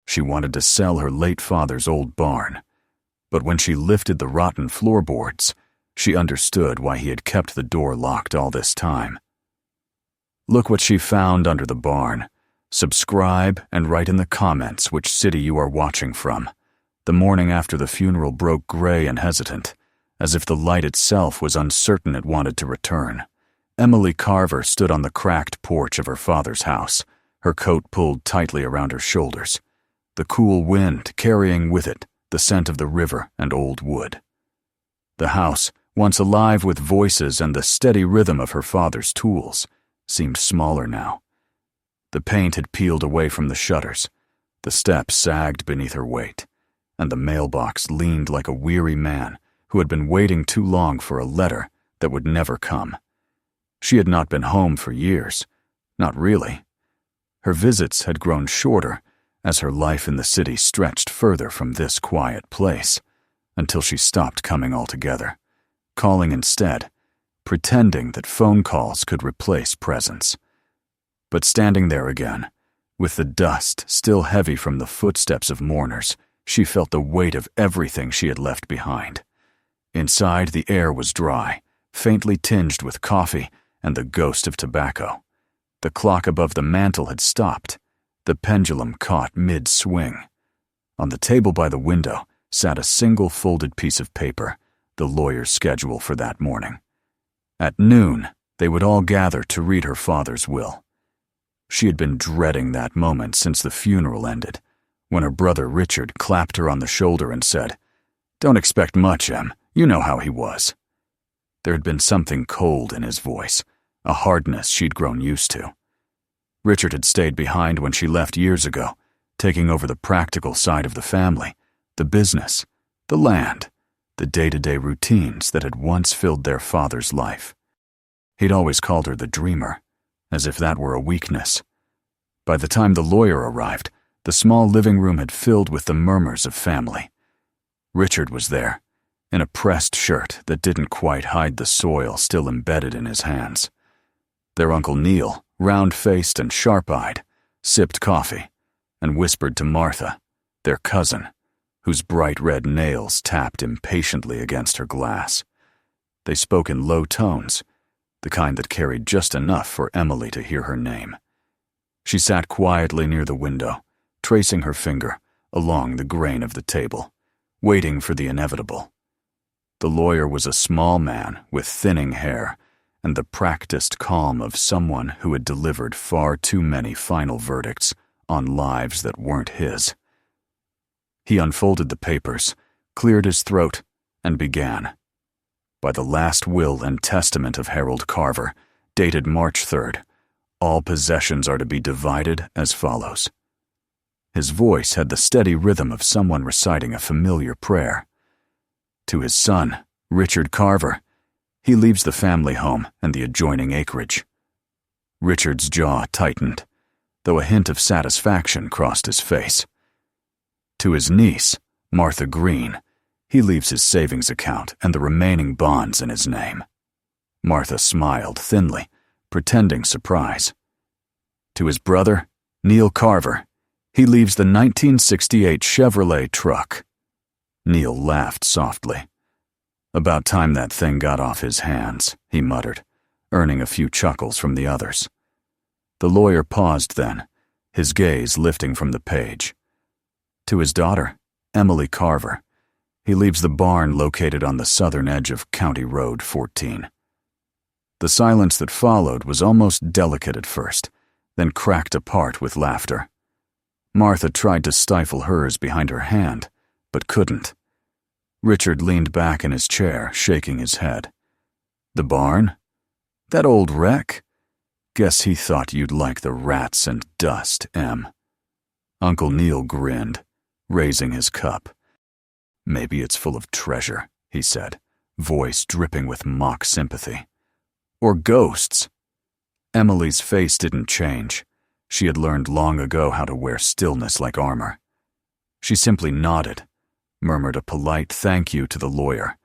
She wanted to sell her late father's old barn, but when she lifted the rotten floorboards, she understood why he had kept the door locked all this time. Look what she found under the barn. Subscribe and write in the comments which city you are watching from. The morning after the funeral broke gray and hesitant, as if the light itself was uncertain it wanted to return. Emily Carver stood on the cracked porch of her father's house, her coat pulled tightly around her shoulders, the cool wind carrying with it the scent of the river and old wood. The house, once alive with voices and the steady rhythm of her father's tools, seemed smaller now. The paint had peeled away from the shutters, the steps sagged beneath her weight, and the mailbox leaned like a weary man who had been waiting too long for a letter that would never come. She had not been home for years, not really. Her visits had grown shorter as her life in the city stretched further from this quiet place, until she stopped coming altogether, calling instead, pretending that phone calls could replace presence. But standing there again, with the dust still heavy from the footsteps of mourners, she felt the weight of everything she had left behind. Inside, the air was dry, faintly tinged with coffee and the ghost of tobacco. The clock above the mantel had stopped, the pendulum caught mid-swing. On the table by the window sat a single folded piece of paper, the lawyer's schedule for that morning. At noon, they would all gather to read her father's will. She had been dreading that moment since the funeral ended, when her brother Richard clapped her on the shoulder and said, "Don't expect much, Em. You know how he was." There had been something cold in his voice, a hardness she'd grown used to. Richard had stayed behind when she left years ago, taking over the practical side of the family, the business, the land, the day-to-day routines that had once filled their father's life. He'd always called her the dreamer, as if that were a weakness. By the time the lawyer arrived, the small living room had filled with the murmurs of family. Richard was there, in a pressed shirt that didn't quite hide the soil still embedded in his hands. Their Uncle Neil, round-faced and sharp-eyed, sipped coffee and whispered to Martha, their cousin, whose bright red nails tapped impatiently against her glass. They spoke in low tones, the kind that carried just enough for Emily to hear her name. She sat quietly near the window, tracing her finger along the grain of the table, waiting for the inevitable. The lawyer was a small man with thinning hair and the practiced calm of someone who had delivered far too many final verdicts on lives that weren't his. He unfolded the papers, cleared his throat, and began. By the last will and testament of Harold Carver, dated March 3rd, all possessions are to be divided as follows. His voice had the steady rhythm of someone reciting a familiar prayer. To his son, Richard Carver, he leaves the family home and the adjoining acreage. Richard's jaw tightened, though a hint of satisfaction crossed his face. To his niece, Martha Green, he leaves his savings account and the remaining bonds in his name. Martha smiled thinly, pretending surprise. To his brother, Neil Carver, he leaves the 1968 Chevrolet truck. Neil laughed softly. "About time that thing got off his hands," he muttered, earning a few chuckles from the others. The lawyer paused then, his gaze lifting from the page. To his daughter, Emily Carver, he leaves the barn located on the southern edge of County Road 14. The silence that followed was almost delicate at first, then cracked apart with laughter. Martha tried to stifle hers behind her hand, but couldn't. Richard leaned back in his chair, shaking his head. "The barn? That old wreck? Guess he thought you'd like the rats and dust, Em." Uncle Neil grinned, raising his cup. "Maybe it's full of treasure," he said, voice dripping with mock sympathy. "Or ghosts." Emily's face didn't change. She had learned long ago how to wear stillness like armor. She simply nodded, murmured a polite thank you to the lawyer,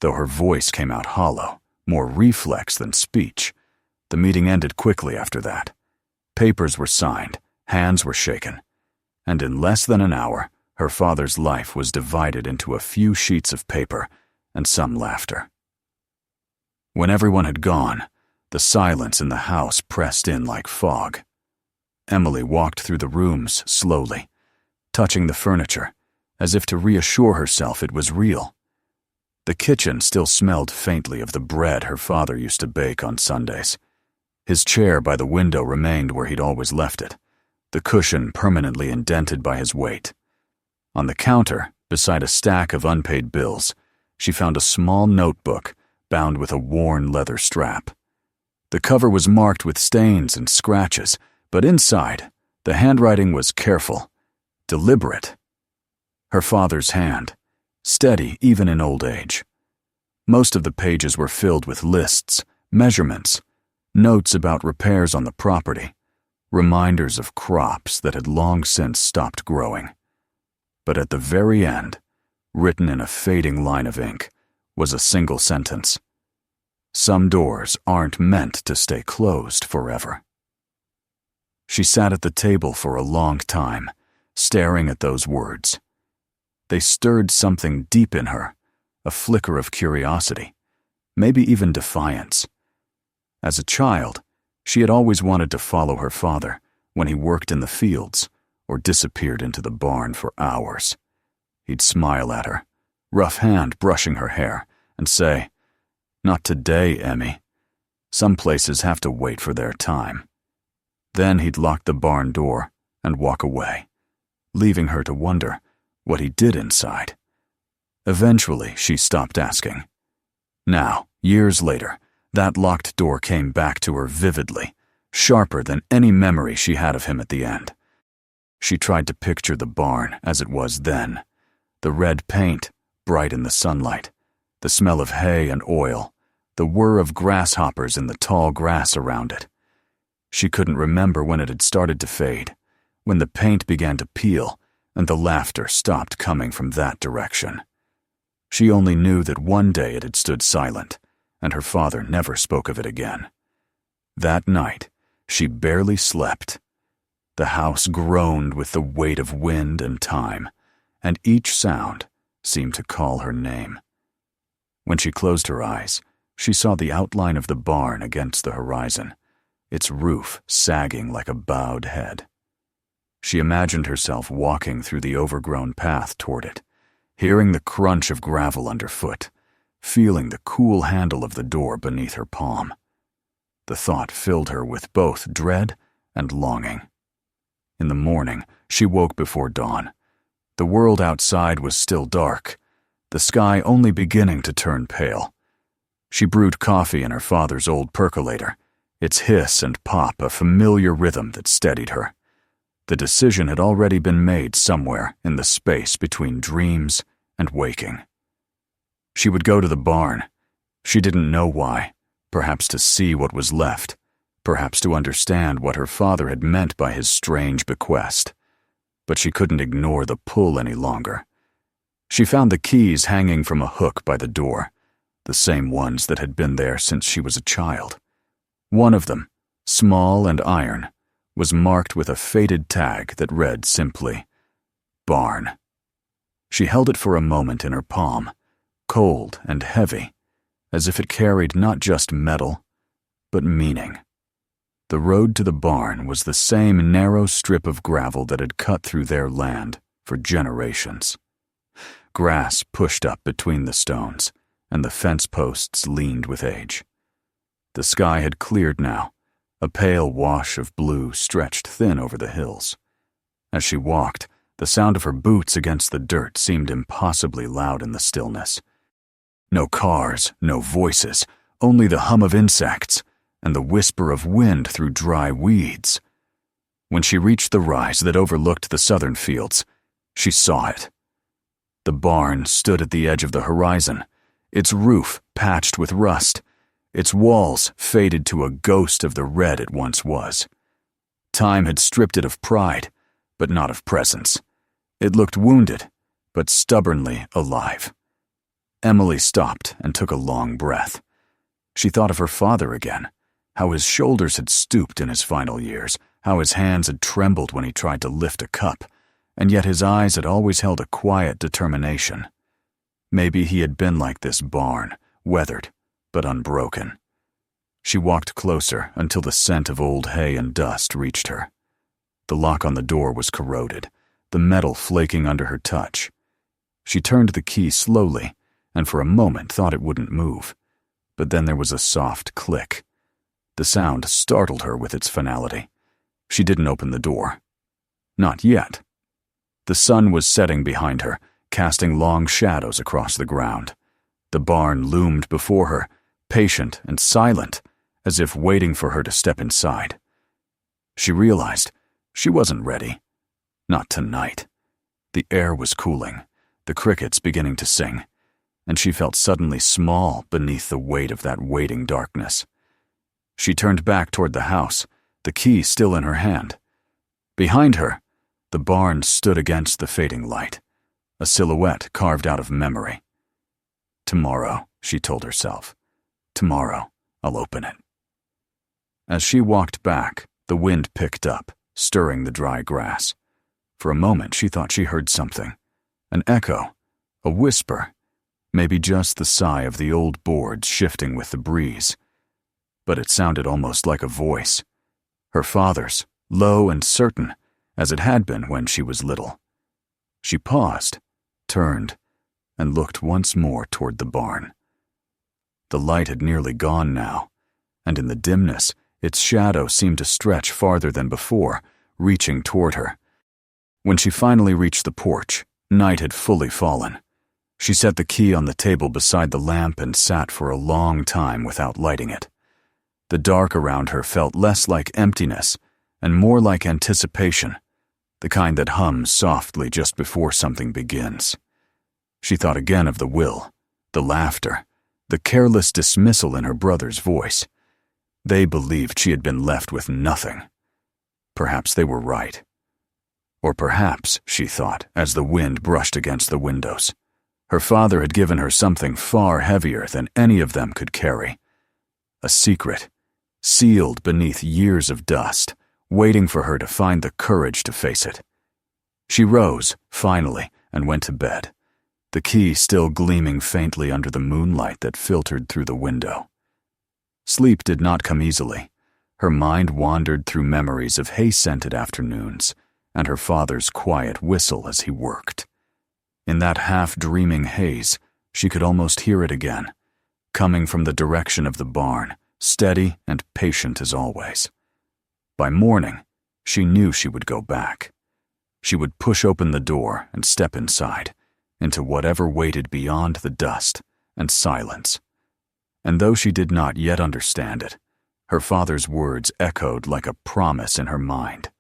though her voice came out hollow, more reflex than speech. The meeting ended quickly after that. Papers were signed, hands were shaken, and in less than an hour, her father's life was divided into a few sheets of paper and some laughter. When everyone had gone, the silence in the house pressed in like fog. Emily walked through the rooms slowly, touching the furniture, as if to reassure herself it was real. The kitchen still smelled faintly of the bread her father used to bake on Sundays. His chair by the window remained where he'd always left it, the cushion permanently indented by his weight. On the counter, beside a stack of unpaid bills, she found a small notebook bound with a worn leather strap. The cover was marked with stains and scratches, but inside, the handwriting was careful, deliberate. Her father's hand, steady even in old age. Most of the pages were filled with lists, measurements, notes about repairs on the property, reminders of crops that had long since stopped growing. But at the very end, written in a fading line of ink, was a single sentence. Some doors aren't meant to stay closed forever. She sat at the table for a long time, staring at those words. They stirred something deep in her, a flicker of curiosity, maybe even defiance. As a child, she had always wanted to follow her father when he worked in the fields or disappeared into the barn for hours. He'd smile at her, rough hand brushing her hair, and say, "Not today, Emmy. Some places have to wait for their time." Then he'd lock the barn door and walk away, leaving her to wonder what he did inside. Eventually, she stopped asking. Now, years later, that locked door came back to her vividly, sharper than any memory she had of him at the end. She tried to picture the barn as it was then, the red paint, bright in the sunlight, the smell of hay and oil, the whir of grasshoppers in the tall grass around it. She couldn't remember when it had started to fade, when the paint began to peel and the laughter stopped coming from that direction. She only knew that one day it had stood silent, and her father never spoke of it again. That night, she barely slept. The house groaned with the weight of wind and time, and each sound seemed to call her name. When she closed her eyes, she saw the outline of the barn against the horizon, its roof sagging like a bowed head. She imagined herself walking through the overgrown path toward it, hearing the crunch of gravel underfoot, feeling the cool handle of the door beneath her palm. The thought filled her with both dread and longing. In the morning, she woke before dawn. The world outside was still dark, the sky only beginning to turn pale. She brewed coffee in her father's old percolator, its hiss and pop a familiar rhythm that steadied her. The decision had already been made somewhere in the space between dreams and waking. She would go to the barn. She didn't know why, perhaps to see what was left, perhaps to understand what her father had meant by his strange bequest. But she couldn't ignore the pull any longer. She found the keys hanging from a hook by the door, the same ones that had been there since she was a child. One of them, small and iron, was marked with a faded tag that read simply, "Barn." She held it for a moment in her palm, cold and heavy, as if it carried not just metal, but meaning. The road to the barn was the same narrow strip of gravel that had cut through their land for generations. Grass pushed up between the stones, and the fence posts leaned with age. The sky had cleared now. A pale wash of blue stretched thin over the hills. As she walked, the sound of her boots against the dirt seemed impossibly loud in the stillness. No cars, no voices, only the hum of insects and the whisper of wind through dry weeds. When she reached the rise that overlooked the southern fields, she saw it. The barn stood at the edge of the horizon, its roof patched with rust, its walls faded to a ghost of the red it once was. Time had stripped it of pride, but not of presence. It looked wounded, but stubbornly alive. Emily stopped and took a long breath. She thought of her father again, how his shoulders had stooped in his final years, how his hands had trembled when he tried to lift a cup, and yet his eyes had always held a quiet determination. Maybe he had been like this barn, weathered, but unbroken. She walked closer until the scent of old hay and dust reached her. The lock on the door was corroded, the metal flaking under her touch. She turned the key slowly, and for a moment thought it wouldn't move. But then there was a soft click. The sound startled her with its finality. She didn't open the door. Not yet. The sun was setting behind her, casting long shadows across the ground. The barn loomed before her, patient and silent, as if waiting for her to step inside. She realized she wasn't ready. Not tonight. The air was cooling, the crickets beginning to sing, and she felt suddenly small beneath the weight of that waiting darkness. She turned back toward the house, the key still in her hand. Behind her, the barn stood against the fading light, a silhouette carved out of memory. Tomorrow, she told herself. Tomorrow, I'll open it. As she walked back, the wind picked up, stirring the dry grass. For a moment, she thought she heard something. An echo, a whisper, maybe just the sigh of the old boards shifting with the breeze. But it sounded almost like a voice. Her father's, low and certain, as it had been when she was little. She paused, turned, and looked once more toward the barn. The light had nearly gone now, and in the dimness, its shadow seemed to stretch farther than before, reaching toward her. When she finally reached the porch, night had fully fallen. She set the key on the table beside the lamp and sat for a long time without lighting it. The dark around her felt less like emptiness and more like anticipation, the kind that hums softly just before something begins. She thought again of the will, the laughter, the careless dismissal in her brother's voice. They believed she had been left with nothing. Perhaps they were right. Or perhaps, she thought, as the wind brushed against the windows, her father had given her something far heavier than any of them could carry. A secret, sealed beneath years of dust, waiting for her to find the courage to face it. She rose, finally, and went to bed, the key still gleaming faintly under the moonlight that filtered through the window. Sleep did not come easily. Her mind wandered through memories of hay-scented afternoons and her father's quiet whistle as he worked. In that half-dreaming haze, she could almost hear it again, coming from the direction of the barn, steady and patient as always. By morning, she knew she would go back. She would push open the door and step inside, into whatever waited beyond the dust and silence. And though she did not yet understand it, her father's words echoed like a promise in her mind.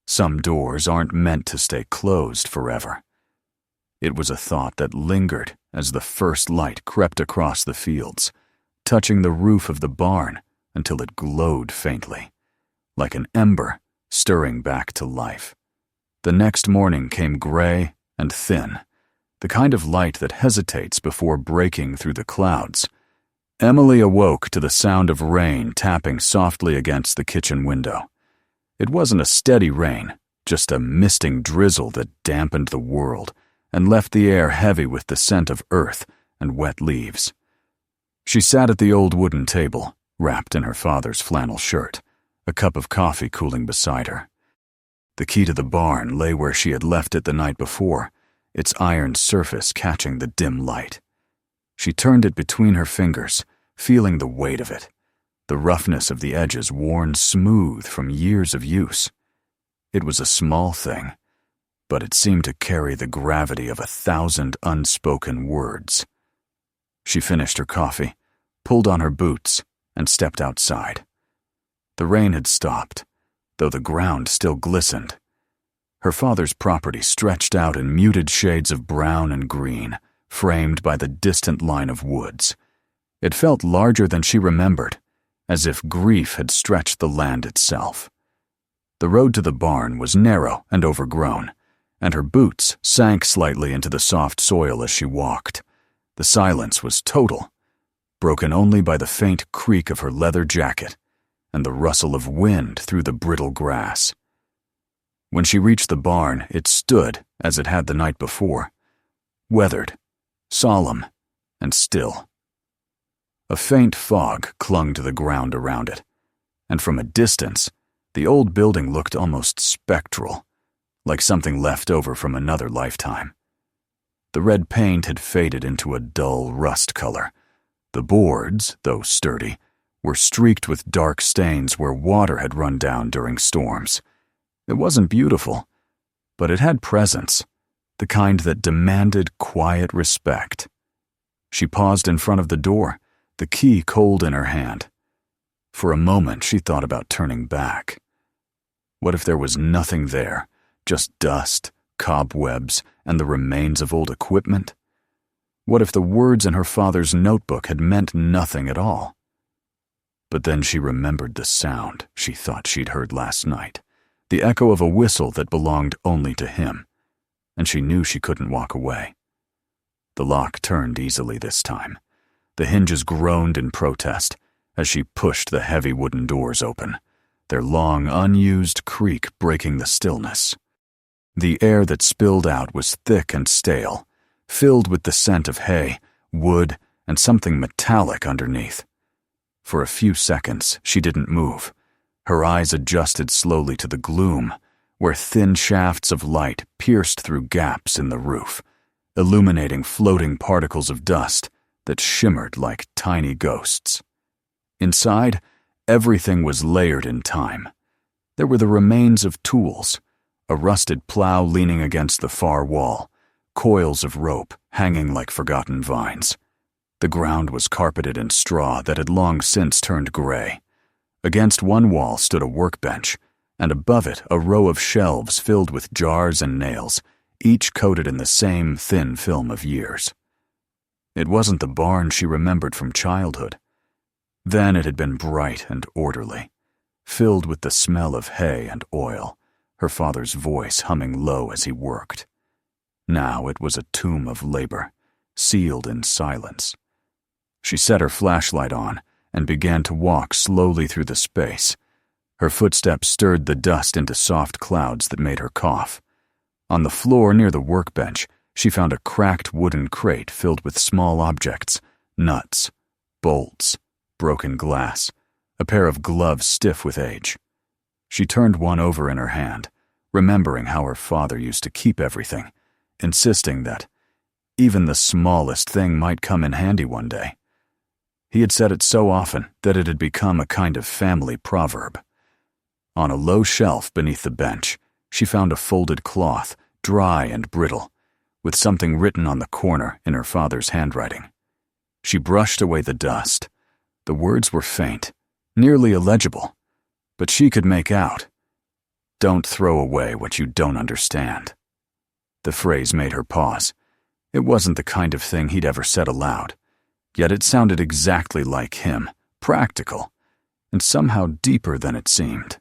Some doors aren't meant to stay closed forever. It was a thought that lingered as the first light crept across the fields, touching the roof of the barn until it glowed faintly, like an ember stirring back to life. The next morning came gray and thin, the kind of light that hesitates before breaking through the clouds. Emily awoke to the sound of rain tapping softly against the kitchen window. It wasn't a steady rain, just a misting drizzle that dampened the world and left the air heavy with the scent of earth and wet leaves. She sat at the old wooden table, wrapped in her father's flannel shirt, a cup of coffee cooling beside her. The key to the barn lay where she had left it the night before, its iron surface catching the dim light. She turned it between her fingers, feeling the weight of it, the roughness of the edges worn smooth from years of use. It was a small thing, but it seemed to carry the gravity of 1,000 unspoken words. She finished her coffee, pulled on her boots, and stepped outside. The rain had stopped, though the ground still glistened. Her father's property stretched out in muted shades of brown and green, framed by the distant line of woods. It felt larger than she remembered, as if grief had stretched the land itself. The road to the barn was narrow and overgrown, and her boots sank slightly into the soft soil as she walked. The silence was total, broken only by the faint creak of her leather jacket and the rustle of wind through the brittle grass. When she reached the barn, it stood as it had the night before, weathered, solemn, and still. A faint fog clung to the ground around it, and from a distance, the old building looked almost spectral, like something left over from another lifetime. The red paint had faded into a dull rust color. The boards, though sturdy, were streaked with dark stains where water had run down during storms. It wasn't beautiful, but it had presence, the kind that demanded quiet respect. She paused in front of the door, the key cold in her hand. For a moment, she thought about turning back. What if there was nothing there, just dust, cobwebs, and the remains of old equipment? What if the words in her father's notebook had meant nothing at all? But then she remembered the sound she thought she'd heard last night, the echo of a whistle that belonged only to him, and she knew she couldn't walk away. The lock turned easily this time. The hinges groaned in protest as she pushed the heavy wooden doors open, their long, unused creak breaking the stillness. The air that spilled out was thick and stale, filled with the scent of hay, wood, and something metallic underneath. For a few seconds, she didn't move. Her eyes adjusted slowly to the gloom, where thin shafts of light pierced through gaps in the roof, illuminating floating particles of dust that shimmered like tiny ghosts. Inside, everything was layered in time. There were the remains of tools, a rusted plow leaning against the far wall, coils of rope hanging like forgotten vines. The ground was carpeted in straw that had long since turned gray. Against one wall stood a workbench, and above it a row of shelves filled with jars and nails, each coated in the same thin film of years. It wasn't the barn she remembered from childhood. Then it had been bright and orderly, filled with the smell of hay and oil, her father's voice humming low as he worked. Now it was a tomb of labor, sealed in silence. She set her flashlight on and began to walk slowly through the space. Her footsteps stirred the dust into soft clouds that made her cough. On the floor near the workbench, she found a cracked wooden crate filled with small objects, nuts, bolts, broken glass, a pair of gloves stiff with age. She turned one over in her hand, remembering how her father used to keep everything, insisting that even the smallest thing might come in handy one day. He had said it so often that it had become a kind of family proverb. On a low shelf beneath the bench, she found a folded cloth, dry and brittle, with something written on the corner in her father's handwriting. She brushed away the dust. The words were faint, nearly illegible, but she could make out, "Don't throw away what you don't understand." The phrase made her pause. It wasn't the kind of thing he'd ever said aloud, yet it sounded exactly like him, practical, and somehow deeper than it seemed.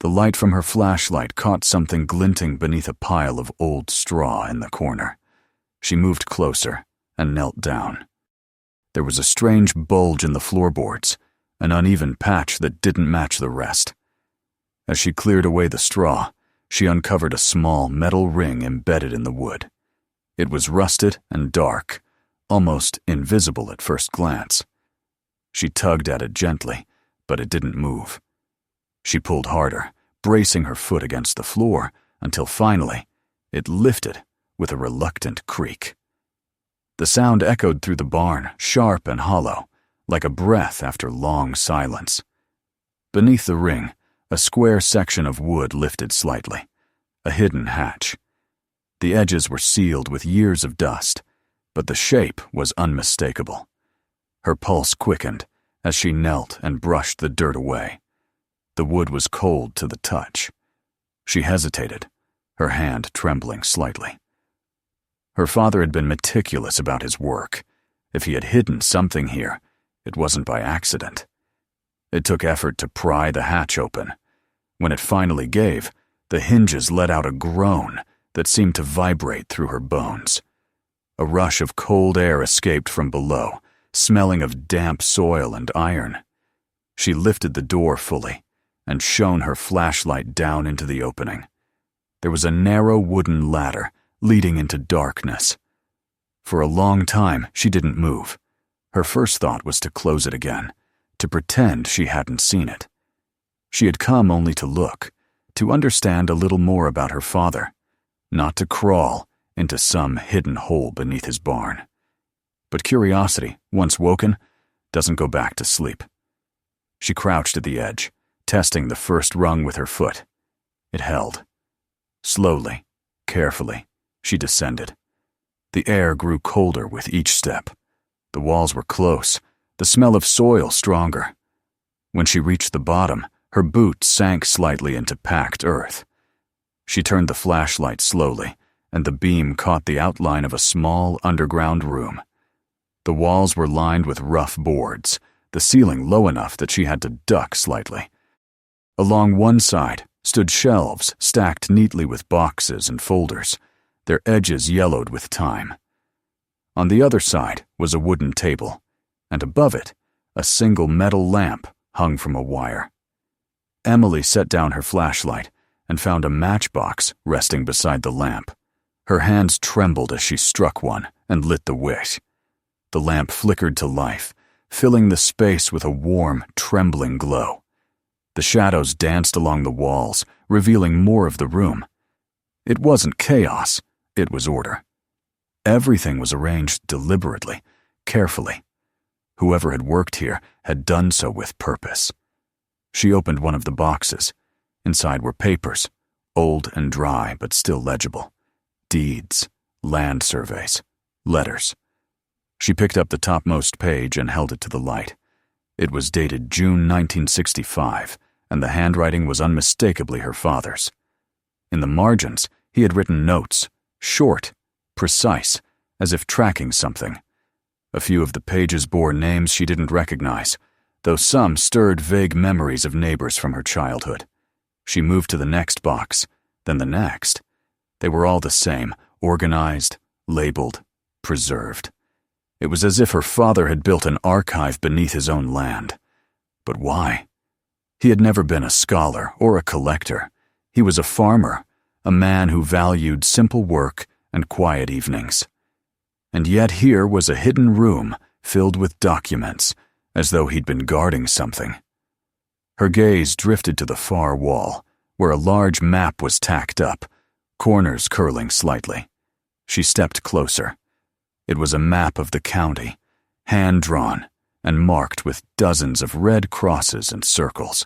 The light from her flashlight caught something glinting beneath a pile of old straw in the corner. She moved closer and knelt down. There was a strange bulge in the floorboards, an uneven patch that didn't match the rest. As she cleared away the straw, she uncovered a small metal ring embedded in the wood. It was rusted and dark, almost invisible at first glance. She tugged at it gently, but it didn't move. She pulled harder, bracing her foot against the floor, until finally, it lifted with a reluctant creak. The sound echoed through the barn, sharp and hollow, like a breath after long silence. Beneath the ring, a square section of wood lifted slightly, a hidden hatch. The edges were sealed with years of dust, but the shape was unmistakable. Her pulse quickened as she knelt and brushed the dirt away. The wood was cold to the touch. She hesitated, her hand trembling slightly. Her father had been meticulous about his work. If he had hidden something here, it wasn't by accident. It took effort to pry the hatch open. When it finally gave, the hinges let out a groan that seemed to vibrate through her bones. A rush of cold air escaped from below, smelling of damp soil and iron. She lifted the door fully and shone her flashlight down into the opening. there was a narrow wooden ladder leading into darkness. For a long time, she didn't move. Her first thought was to close it again, to pretend she hadn't seen it. She had come only to look, to understand a little more about her father, not to crawl into some hidden hole beneath his barn. But curiosity, once woken, doesn't go back to sleep. She crouched at the edge, testing the first rung with her foot. It held. Slowly, carefully, she descended. The air grew colder with each step. The walls were close, the smell of soil stronger. When she reached the bottom, her boot sank slightly into packed earth. She turned the flashlight slowly, and the beam caught the outline of a small underground room. The walls were lined with rough boards, the ceiling low enough that she had to duck slightly. Along one side stood shelves stacked neatly with boxes and folders, their edges yellowed with time. On the other side was a wooden table, and above it, a single metal lamp hung from a wire. Emily set down her flashlight and found a matchbox resting beside the lamp. Her hands trembled as she struck one and lit the wick. The lamp flickered to life, filling the space with a warm, trembling glow. The shadows danced along the walls, revealing more of the room. It wasn't chaos, it was order. Everything was arranged deliberately, carefully. Whoever had worked here had done so with purpose. She opened one of the boxes. Inside were papers, old and dry but still legible. Deeds, land surveys, letters. She picked up the topmost page and held it to the light. It was dated June 1965, and the handwriting was unmistakably her father's. In the margins, he had written notes, short, precise, as if tracking something. A few of the pages bore names she didn't recognize, though some stirred vague memories of neighbors from her childhood. She moved to the next box, then the next. They were all the same, organized, labeled, preserved. It was as if her father had built an archive beneath his own land. But why? He had never been a scholar or a collector. He was a farmer, a man who valued simple work and quiet evenings. And yet here was a hidden room filled with documents, as though he'd been guarding something. Her gaze drifted to the far wall, where a large map was tacked up, corners curling slightly. She stepped closer. It was a map of the county, hand-drawn and marked with dozens of red crosses and circles.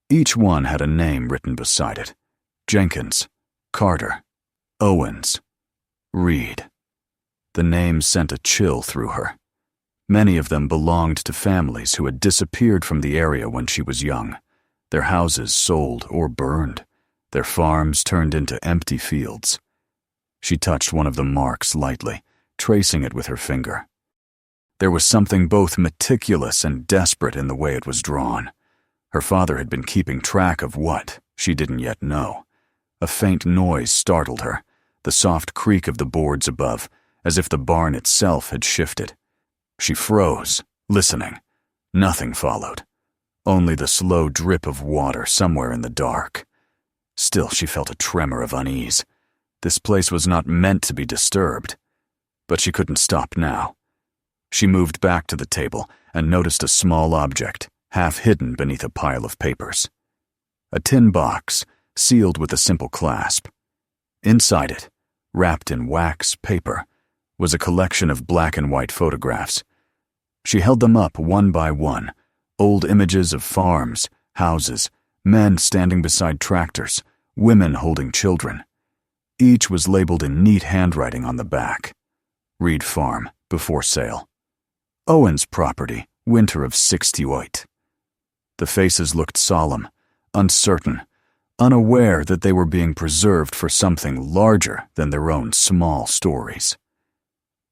Each one had a name written beside it: Jenkins, Carter, Owens, Reed. The names sent a chill through her. Many of them belonged to families who had disappeared from the area when she was young, their houses sold or burned, their farms turned into empty fields. She touched one of the marks lightly, tracing it with her finger. There was something both meticulous and desperate in the way it was drawn. Her father had been keeping track of what, she didn't yet know. A faint noise startled her, the soft creak of the boards above, as if the barn itself had shifted. She froze, listening. Nothing followed. Only the slow drip of water somewhere in the dark. Still, she felt a tremor of unease. This place was not meant to be disturbed. But she couldn't stop now. She moved back to the table and noticed a small object, half hidden beneath a pile of papers. A tin box, sealed with a simple clasp. Inside it, wrapped in wax paper, was a collection of black and white photographs. She held them up one by one, old images of farms, houses, men standing beside tractors, women holding children. Each was labeled in neat handwriting on the back. Reed Farm, before sale. Owens property, winter of '68. The faces looked solemn, uncertain, unaware that they were being preserved for something larger than their own small stories.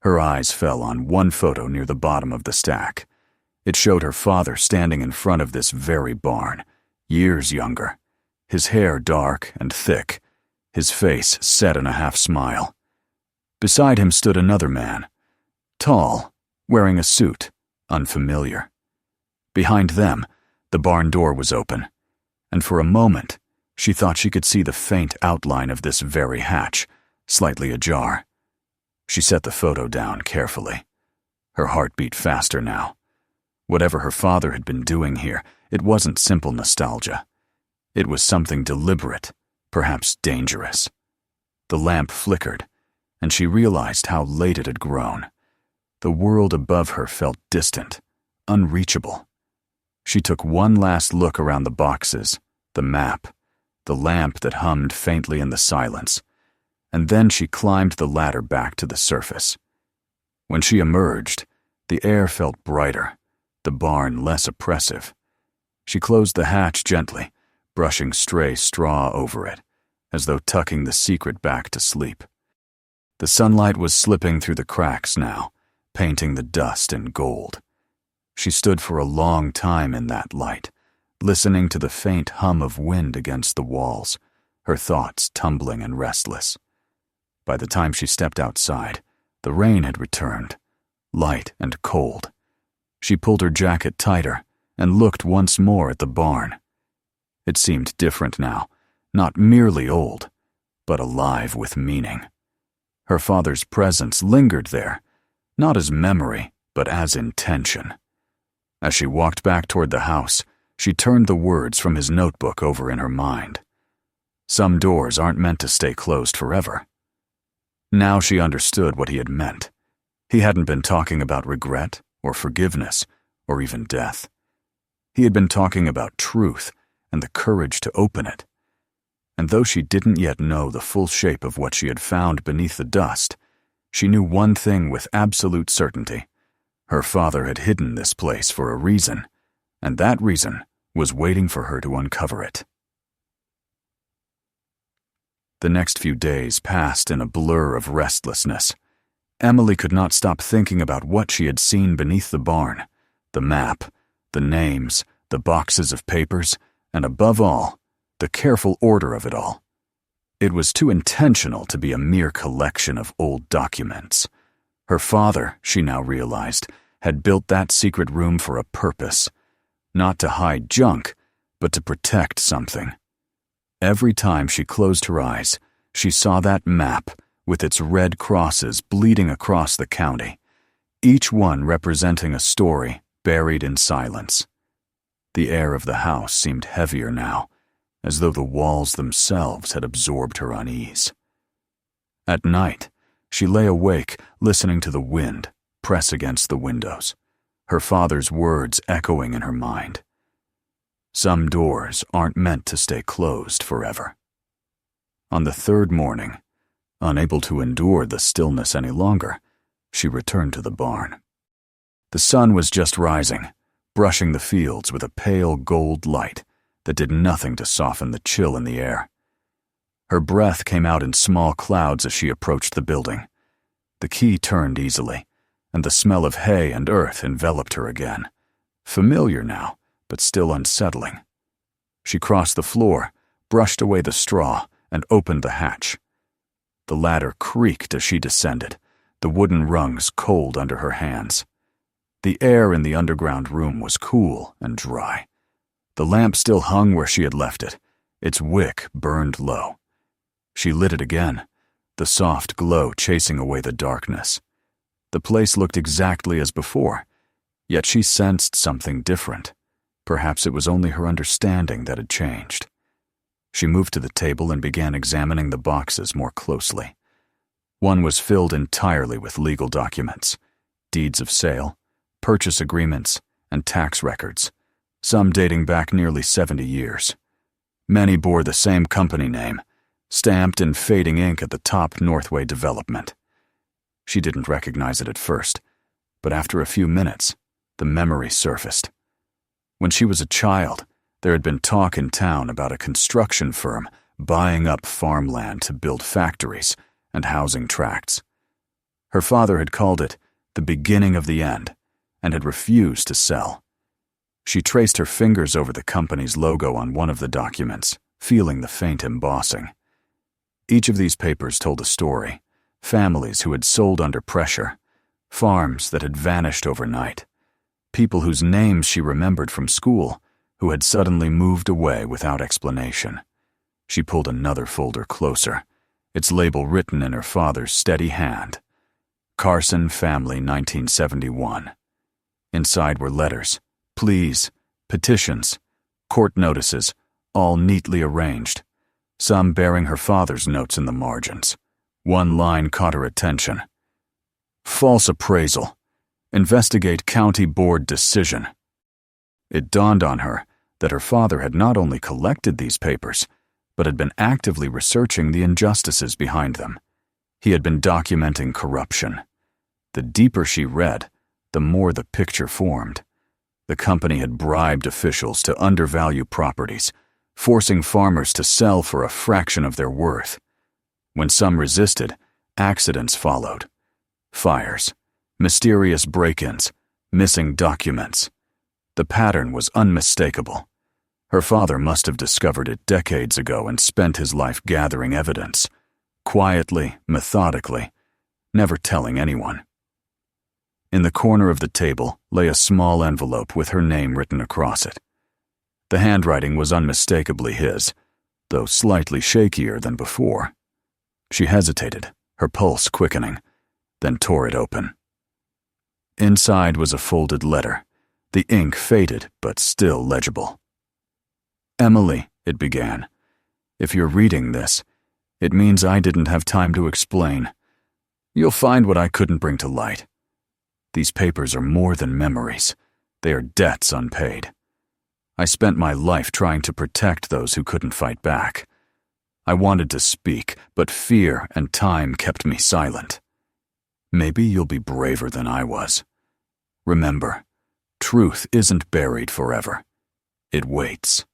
Her eyes fell on one photo near the bottom of the stack. It showed her father standing in front of this very barn, years younger, his hair dark and thick, his face set in a half-smile. Beside him stood another man, tall, wearing a suit, unfamiliar. Behind them, the barn door was open, and for a moment, She thought she could see the faint outline of this very hatch, slightly ajar. She set the photo down carefully. Her heart beat faster now. Whatever her father had been doing here, it wasn't simple nostalgia. It was something deliberate, perhaps dangerous. The lamp flickered, and she realized how late it had grown. The world above her felt distant, unreachable. She took one last look around the boxes, the map, the lamp that hummed faintly in the silence, and then she climbed the ladder back to the surface. When she emerged, the air felt brighter, the barn less oppressive. She closed the hatch gently, brushing stray straw over it, as though tucking the secret back to sleep. The sunlight was slipping through the cracks now, painting the dust in gold. She stood for a long time in that light, listening to the faint hum of wind against the walls, her thoughts tumbling and restless. By the time she stepped outside, the rain had returned, light and cold. She pulled her jacket tighter and looked once more at the barn. It seemed different now, not merely old, but alive with meaning. Her father's presence lingered there, not as memory, but as intention. As she walked back toward the house, she turned the words from his notebook over in her mind. Some doors aren't meant to stay closed forever. Now she understood what he had meant. He hadn't been talking about regret or forgiveness or even death. He had been talking about truth and the courage to open it. And though she didn't yet know the full shape of what she had found beneath the dust, she knew one thing with absolute certainty. Her father had hidden this place for a reason, and that reason was waiting for her to uncover it. The next few days passed in a blur of restlessness. Emily could not stop thinking about what she had seen beneath the barn, the map, the names, the boxes of papers, and above all, the careful order of it all. It was too intentional to be a mere collection of old documents. Her father, she now realized, had built that secret room for a purpose, not to hide junk, but to protect something. Every time she closed her eyes, she saw that map with its red crosses bleeding across the county, each one representing a story buried in silence. The air of the house seemed heavier now, as though the walls themselves had absorbed her unease. At night, she lay awake listening to the wind press against the windows, her father's words echoing in her mind. Some doors aren't meant to stay closed forever. On the third morning, unable to endure the stillness any longer, she returned to the barn. The sun was just rising, brushing the fields with a pale gold light that did nothing to soften the chill in the air. Her breath came out in small clouds as she approached the building. The key turned easily, and the smell of hay and earth enveloped her again, familiar now, but still unsettling. She crossed the floor, brushed away the straw, and opened the hatch. The ladder creaked as she descended, the wooden rungs cold under her hands. The air in the underground room was cool and dry. The lamp still hung where she had left it. Its wick burned low. She lit it again, the soft glow chasing away the darkness. The place looked exactly as before, yet she sensed something different. Perhaps it was only her understanding that had changed. She moved to the table and began examining the boxes more closely. One was filled entirely with legal documents, deeds of sale, purchase agreements, and tax records, some dating back nearly 70 years. Many bore the same company name, stamped in fading ink at the top Northway Development. She didn't recognize it at first, but after a few minutes, the memory surfaced. When she was a child, there had been talk in town about a construction firm buying up farmland to build factories and housing tracts. Her father had called it the beginning of the end and had refused to sell. She traced her fingers over the company's logo on one of the documents, feeling the faint embossing. Each of these papers told a story, families who had sold under pressure, farms that had vanished overnight, people whose names she remembered from school who had suddenly moved away without explanation. She pulled another folder closer, its label written in her father's steady hand. Carson Family 1971. Inside were letters, pleas, petitions, court notices, all neatly arranged, some bearing her father's notes in the margins. One line caught her attention. False appraisal. Investigate county board decision. It dawned on her that her father had not only collected these papers, but had been actively researching the injustices behind them. He had been documenting corruption. The deeper she read, the more the picture formed. The company had bribed officials to undervalue properties, forcing farmers to sell for a fraction of their worth. When some resisted, accidents followed. Fires, mysterious break-ins, missing documents. The pattern was unmistakable. Her father must have discovered it decades ago and spent his life gathering evidence, quietly, methodically, never telling anyone. In the corner of the table lay a small envelope with her name written across it. The handwriting was unmistakably his, though slightly shakier than before. She hesitated, her pulse quickening, then tore it open. Inside was a folded letter, the ink faded but still legible. Emily, it began, if you're reading this, it means I didn't have time to explain. You'll find what I couldn't bring to light. These papers are more than memories. They are debts unpaid. I spent my life trying to protect those who couldn't fight back. I wanted to speak, but fear and time kept me silent. Maybe you'll be braver than I was. Remember, truth isn't buried forever. It waits.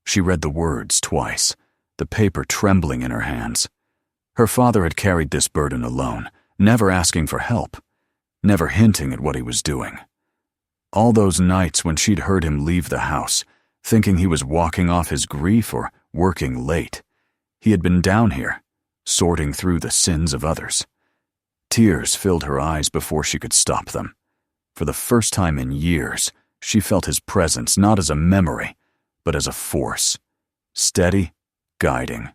She read the words twice, the paper trembling in her hands. Her father had carried this burden alone, never asking for help, never hinting at what he was doing. All those nights when she'd heard him leave the house, thinking he was walking off his grief or working late, he had been down here, sorting through the sins of others. Tears filled her eyes before she could stop them. For the first time in years, she felt his presence not as a memory, but as a force, steady, guiding,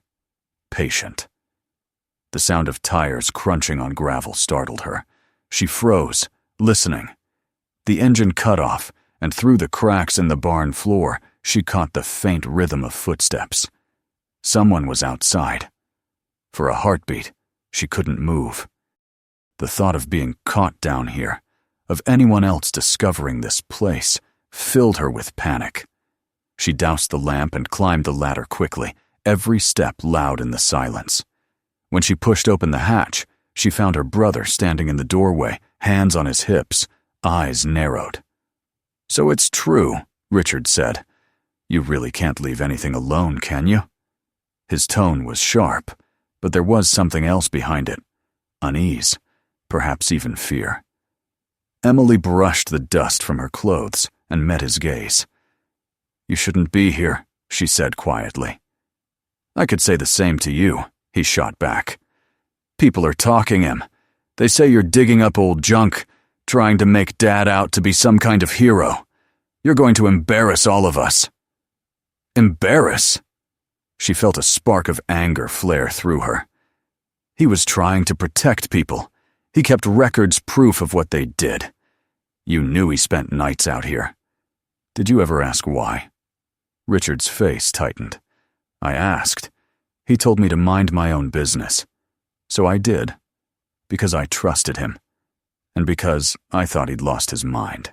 patient. The sound of tires crunching on gravel startled her. She froze, listening. The engine cut off, and through the cracks in the barn floor, she caught the faint rhythm of footsteps. Someone was outside. For a heartbeat, she couldn't move. The thought of being caught down here, of anyone else discovering this place, filled her with panic. She doused the lamp and climbed the ladder quickly, every step loud in the silence. When she pushed open the hatch, she found her brother standing in the doorway, hands on his hips, eyes narrowed. "So it's true," Richard said. "You really can't leave anything alone, can you?" His tone was sharp, but there was something else behind it. Unease, perhaps even fear. Emily brushed the dust from her clothes and met his gaze. "You shouldn't be here," she said quietly. "I could say the same to you," he shot back. "People are talking him. They say you're digging up old junk, trying to make Dad out to be some kind of hero. You're going to embarrass all of us." Embarrass? She felt a spark of anger flare through her. He was trying to protect people. He kept records proof of what they did. You knew he spent nights out here. Did you ever ask why? Richard's face tightened. I asked. He told me to mind my own business. So I did. Because I trusted him. And because I thought he'd lost his mind.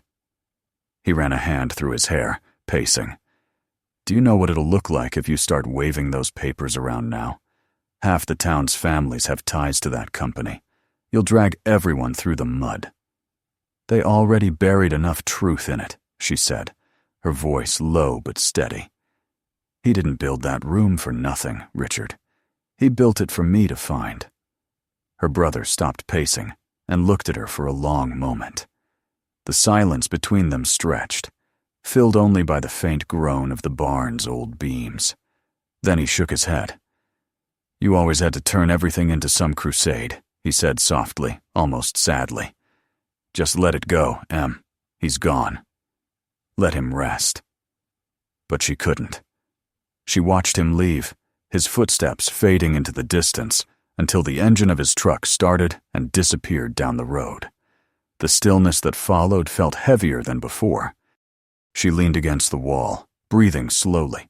He ran a hand through his hair, pacing. Do you know what it'll look like if you start waving those papers around now? Half the town's families have ties to that company. You'll drag everyone through the mud. They already buried enough truth in it, she said, her voice low but steady. He didn't build that room for nothing, Richard. He built it for me to find. Her brother stopped pacing and looked at her for a long moment. The silence between them stretched, filled only by the faint groan of the barn's old beams. Then he shook his head. You always had to turn everything into some crusade, he said softly, almost sadly. Just let it go, Em. He's gone. Let him rest. But she couldn't. She watched him leave, his footsteps fading into the distance until the engine of his truck started and disappeared down the road. The stillness that followed felt heavier than before. She leaned against the wall, breathing slowly,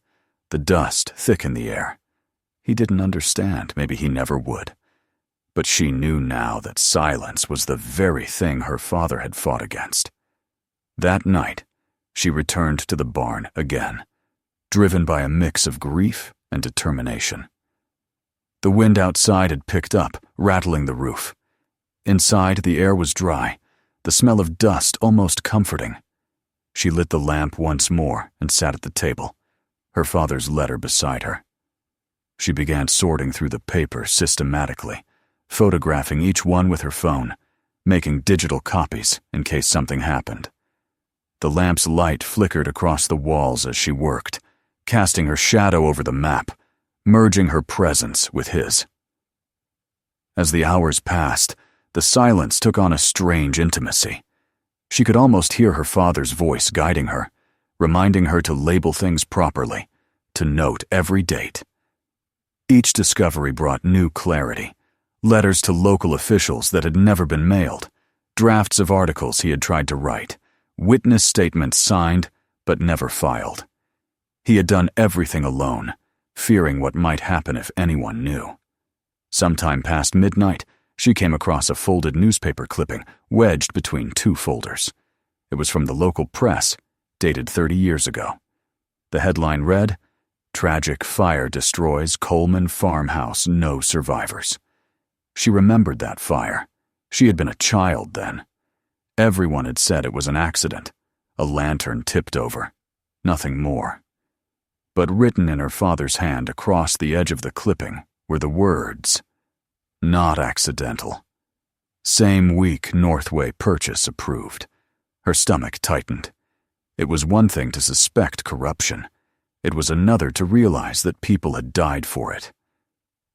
the dust thick in the air. He didn't understand, maybe he never would. But she knew now that silence was the very thing her father had fought against. That night, she returned to the barn again, driven by a mix of grief and determination. The wind outside had picked up, rattling the roof. Inside, the air was dry, the smell of dust almost comforting. She lit the lamp once more and sat at the table, her father's letter beside her. She began sorting through the paper systematically, photographing each one with her phone, making digital copies in case something happened. The lamp's light flickered across the walls as she worked, casting her shadow over the map, merging her presence with his. As the hours passed, the silence took on a strange intimacy. She could almost hear her father's voice guiding her, reminding her to label things properly, to note every date. Each discovery brought new clarity, letters to local officials that had never been mailed, drafts of articles he had tried to write, witness statements signed but never filed. He had done everything alone, fearing what might happen if anyone knew. Sometime past midnight, she came across a folded newspaper clipping wedged between two folders. It was from the local press, dated 30 years ago. The headline read, "Tragic fire destroys Coleman farmhouse, no survivors." She remembered that fire. She had been a child then. Everyone had said it was an accident, a lantern tipped over, nothing more. But written in her father's hand across the edge of the clipping were the words, "Not accidental. Same week Northway purchase approved." Her stomach tightened. It was one thing to suspect corruption. It was another to realize that people had died for it.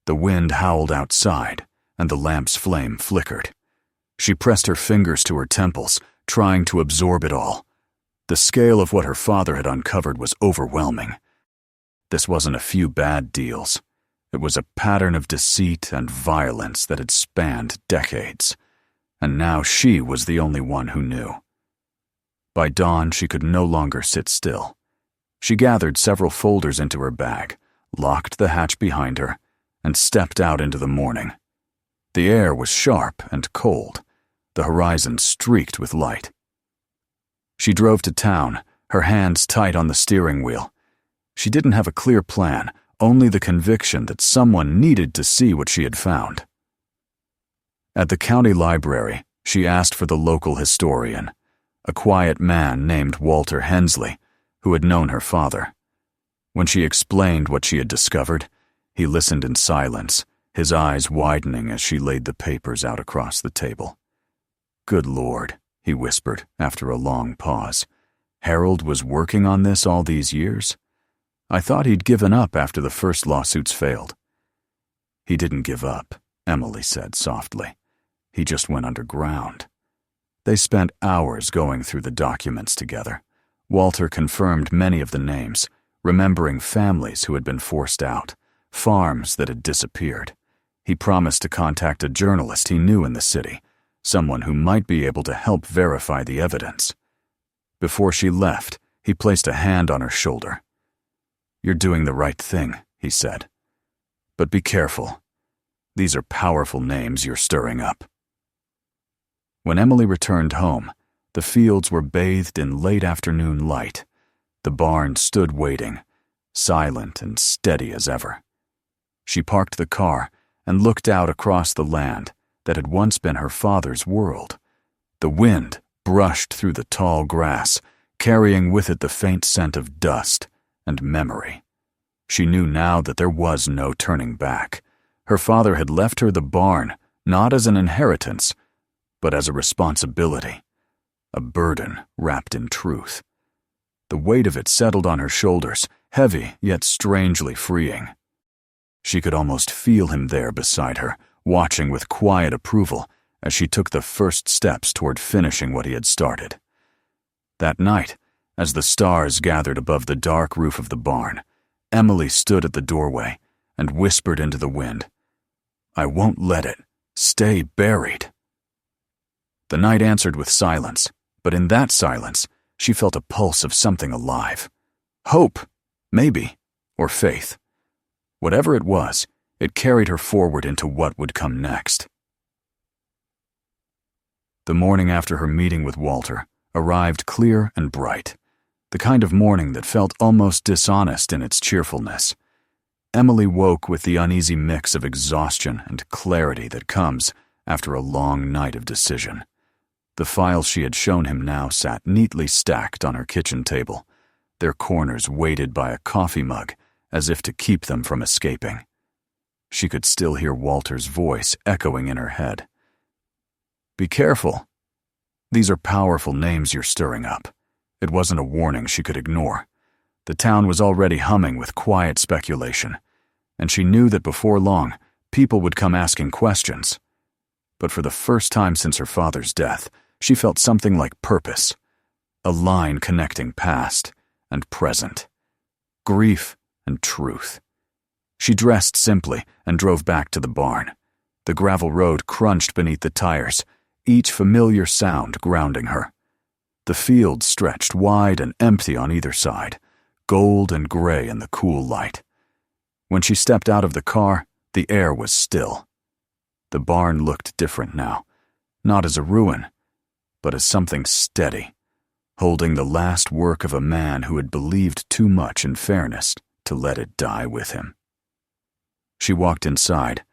The wind howled outside, and the lamp's flame flickered. She pressed her fingers to her temples, trying to absorb it all. The scale of what her father had uncovered was overwhelming. This wasn't a few bad deals. It was a pattern of deceit and violence that had spanned decades, and now she was the only one who knew. By dawn, she could no longer sit still. She gathered several folders into her bag, locked the hatch behind her, and stepped out into the morning. The air was sharp and cold, the horizon streaked with light. She drove to town, her hands tight on the steering wheel. She didn't have a clear plan, only the conviction that someone needed to see what she had found. At the county library, she asked for the local historian, a quiet man named Walter Hensley, who had known her father. When she explained what she had discovered, he listened in silence, his eyes widening as she laid the papers out across the table. "Good Lord," he whispered after a long pause. "Harold was working on this all these years? I thought he'd given up after the first lawsuits failed." "He didn't give up," Emily said softly. "He just went underground." They spent hours going through the documents together. Walter confirmed many of the names, remembering families who had been forced out, farms that had disappeared. He promised to contact a journalist he knew in the city, someone who might be able to help verify the evidence. Before she left, he placed a hand on her shoulder. "You're doing the right thing," he said. "But be careful. These are powerful names you're stirring up." When Emily returned home, the fields were bathed in late afternoon light. The barn stood waiting, silent and steady as ever. She parked the car and looked out across the land that had once been her father's world. The wind brushed through the tall grass, carrying with it the faint scent of dust and memory. She knew now that there was no turning back. Her father had left her the barn, not as an inheritance, but as a responsibility, a burden wrapped in truth. The weight of it settled on her shoulders, heavy yet strangely freeing. She could almost feel him there beside her, watching with quiet approval as she took the first steps toward finishing what he had started. That night, as the stars gathered above the dark roof of the barn, Emily stood at the doorway, and whispered into the wind, "I won't let it. Stay buried." The night answered with silence, but in that silence, she felt a pulse of something alive. Hope, maybe, or faith. Whatever it was, it carried her forward into what would come next. The morning after her meeting with Walter arrived clear and bright, the kind of morning that felt almost dishonest in its cheerfulness. Emily woke with the uneasy mix of exhaustion and clarity that comes after a long night of decision. The files she had shown him now sat neatly stacked on her kitchen table, their corners weighted by a coffee mug as if to keep them from escaping. She could still hear Walter's voice echoing in her head. "Be careful. These are powerful names you're stirring up." It wasn't a warning she could ignore. The town was already humming with quiet speculation, and she knew that before long, people would come asking questions. But for the first time since her father's death, she felt something like purpose, a line connecting past and present, grief and truth. She dressed simply and drove back to the barn. The gravel road crunched beneath the tires, each familiar sound grounding her. The field stretched wide and empty on either side, gold and gray in the cool light. When she stepped out of the car, the air was still. The barn looked different now, not as a ruin, but as something steady, holding the last work of a man who had believed too much in fairness to let it die with him. She walked inside,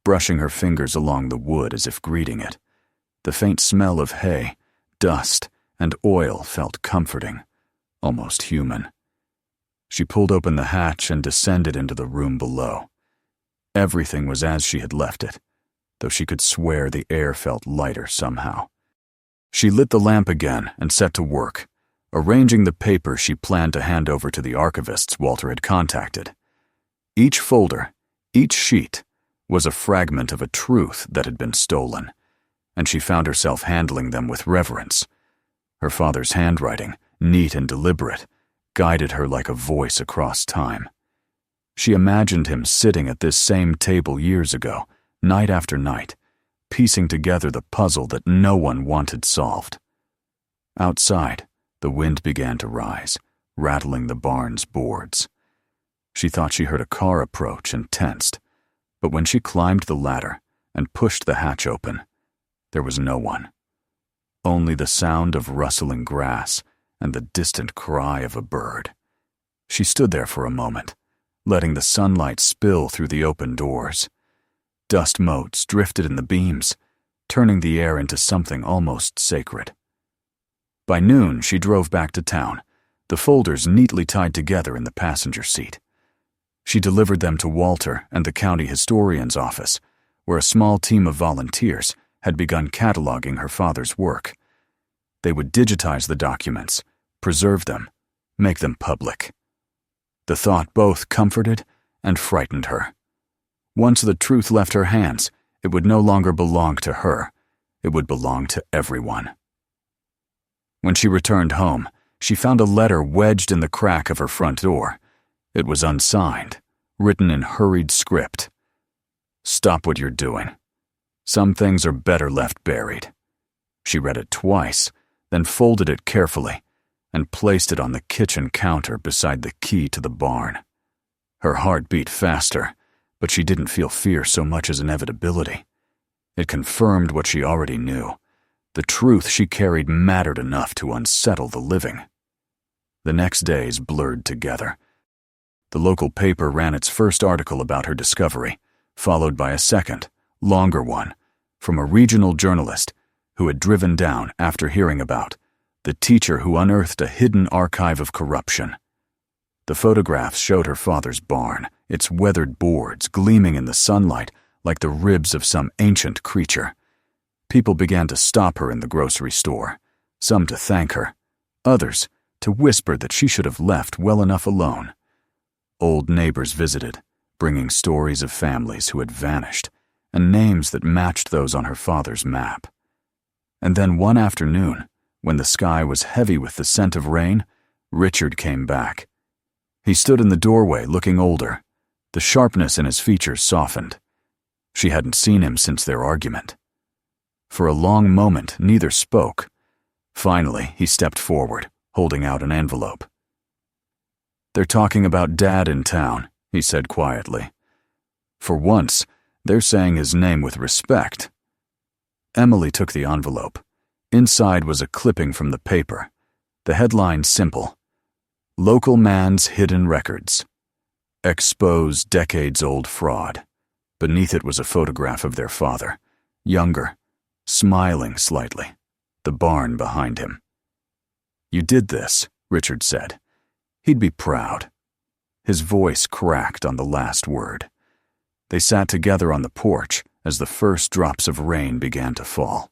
brushing her fingers along the wood as if greeting it. The faint smell of hay, dust, and oil felt comforting, almost human. She pulled open the hatch and descended into the room below. Everything was as she had left it, though she could swear the air felt lighter somehow. She lit the lamp again and set to work, arranging the papers she planned to hand over to the archivists Walter had contacted. Each folder, each sheet, was a fragment of a truth that had been stolen, and she found herself handling them with reverence. Her father's handwriting, neat and deliberate, guided her like a voice across time. She imagined him sitting at this same table years ago, night after night, piecing together the puzzle that no one wanted solved. Outside, the wind began to rise, rattling the barn's boards. She thought she heard a car approach and tensed, but when she climbed the ladder and pushed the hatch open, there was no one. Only the sound of rustling grass and the distant cry of a bird. She stood there for a moment, letting the sunlight spill through the open doors. Dust motes drifted in the beams, turning the air into something almost sacred. By noon, she drove back to town, the folders neatly tied together in the passenger seat. She delivered them to Walter and the county historian's office, where a small team of volunteers had begun cataloging her father's work. They would digitize the documents, preserve them, make them public. The thought both comforted and frightened her. Once the truth left her hands, it would no longer belong to her. It would belong to everyone. When she returned home, she found a letter wedged in the crack of her front door. It was unsigned, written in hurried script. "Stop what you're doing. Some things are better left buried." She read it twice, then folded it carefully and placed it on the kitchen counter beside the key to the barn. Her heart beat faster, but she didn't feel fear so much as inevitability. It confirmed what she already knew. The truth she carried mattered enough to unsettle the living. The next days blurred together. The local paper ran its first article about her discovery, followed by a second, longer one, from a regional journalist who had driven down after hearing about the teacher who unearthed a hidden archive of corruption. The photographs showed her father's barn, its weathered boards gleaming in the sunlight like the ribs of some ancient creature. People began to stop her in the grocery store, some to thank her, others to whisper that she should have left well enough alone. Old neighbors visited, bringing stories of families who had vanished and names that matched those on her father's map. And then one afternoon, when the sky was heavy with the scent of rain, Richard came back. He stood in the doorway looking older, The sharpness in his features softened. She hadn't seen him since their argument. For a long moment, neither spoke. Finally, he stepped forward, holding out an envelope. "They're talking about Dad in town," he said quietly. For once, they're saying his name with respect. Emily took the envelope. Inside was a clipping from the paper. The headline simple: "Local man's hidden records. Expose decades-old fraud." Beneath it was a photograph of their father, younger, smiling slightly, the barn behind him. "You did this," Richard said. He'd be proud. His voice cracked on the last word. They sat together on the porch as the first drops of rain began to fall.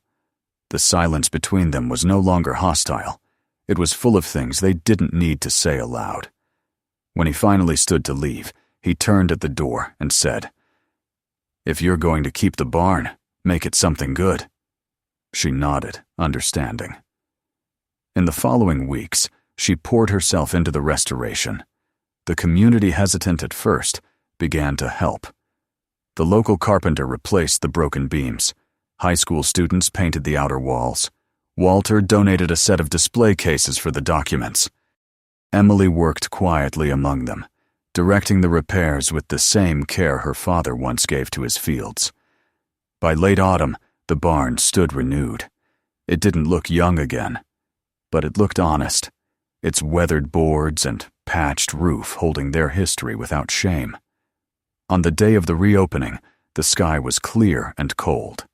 The silence between them was no longer hostile. It was full of things they didn't need to say aloud. When he finally stood to leave, he turned at the door and said, "If you're going to keep the barn, make it something good." She nodded, understanding. In the following weeks, she poured herself into the restoration. The community, hesitant at first, began to help. The local carpenter replaced the broken beams. High school students painted the outer walls. Walter donated a set of display cases for the documents. Emily worked quietly among them, directing the repairs with the same care her father once gave to his fields. By late autumn, the barn stood renewed. It didn't look young again, but it looked honest, its weathered boards and patched roof holding their history without shame. On the day of the reopening, the sky was clear and cold.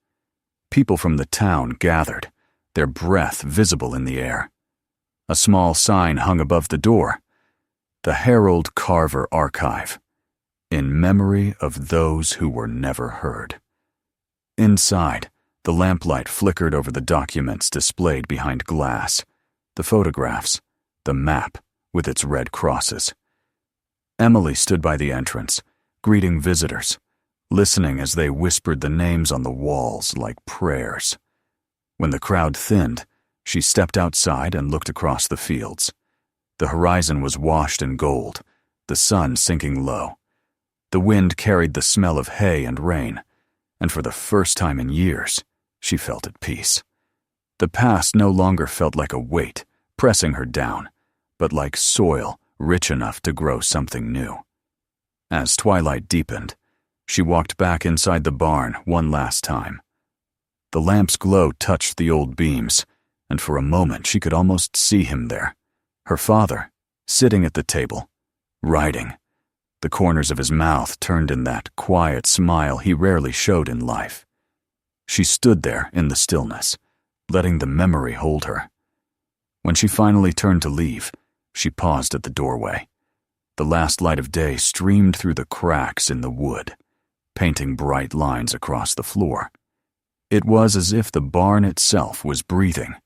People from the town gathered, their breath visible in the air. A small sign hung above the door: "The Harold Carver Archive, in memory of those who were never heard." Inside, the lamplight flickered over the documents displayed behind glass, the photographs, the map with its red crosses. Emily stood by the entrance, greeting visitors, listening as they whispered the names on the walls like prayers. When the crowd thinned, she stepped outside and looked across the fields. The horizon was washed in gold, the sun sinking low. The wind carried the smell of hay and rain, and for the first time in years, she felt at peace. The past no longer felt like a weight, pressing her down, but like soil rich enough to grow something new. As twilight deepened, she walked back inside the barn one last time. The lamp's glow touched the old beams, and for a moment she could almost see him there, her father, sitting at the table, writing, the corners of his mouth turned in that quiet smile he rarely showed in life. She stood there in the stillness, letting the memory hold her. When she finally turned to leave, she paused at the doorway. The last light of day streamed through the cracks in the wood, painting bright lines across the floor. It was as if the barn itself was breathing,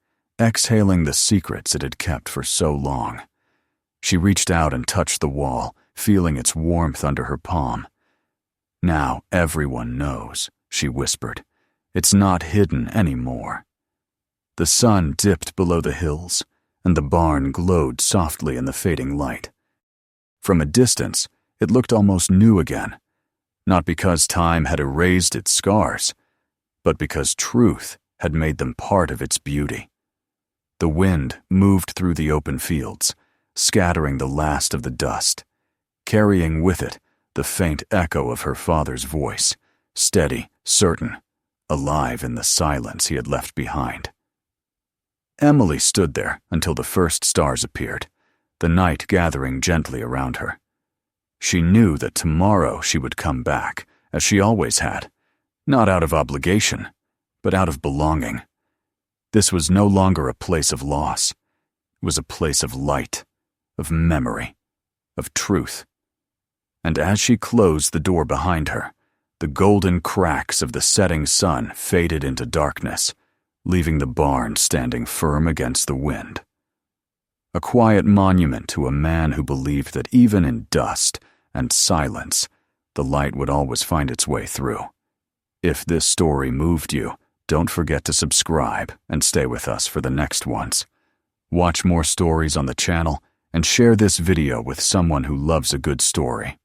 exhaling the secrets it had kept for so long. She reached out and touched the wall, feeling its warmth under her palm. "Now everyone knows," she whispered. "It's not hidden anymore." The sun dipped below the hills, and the barn glowed softly in the fading light. From a distance, it looked almost new again, not because time had erased its scars, but because truth had made them part of its beauty. The wind moved through the open fields, scattering the last of the dust, carrying with it the faint echo of her father's voice, steady, certain, alive in the silence he had left behind. Emily stood there until the first stars appeared, the night gathering gently around her. She knew that tomorrow she would come back, as she always had, not out of obligation, but out of belonging. This was no longer a place of loss. It was a place of light, of memory, of truth. And as she closed the door behind her, the golden cracks of the setting sun faded into darkness, leaving the barn standing firm against the wind. A quiet monument to a man who believed that even in dust and silence, the light would always find its way through. If this story moved you, don't forget to subscribe and stay with us for the next ones. Watch more stories on the channel and share this video with someone who loves a good story.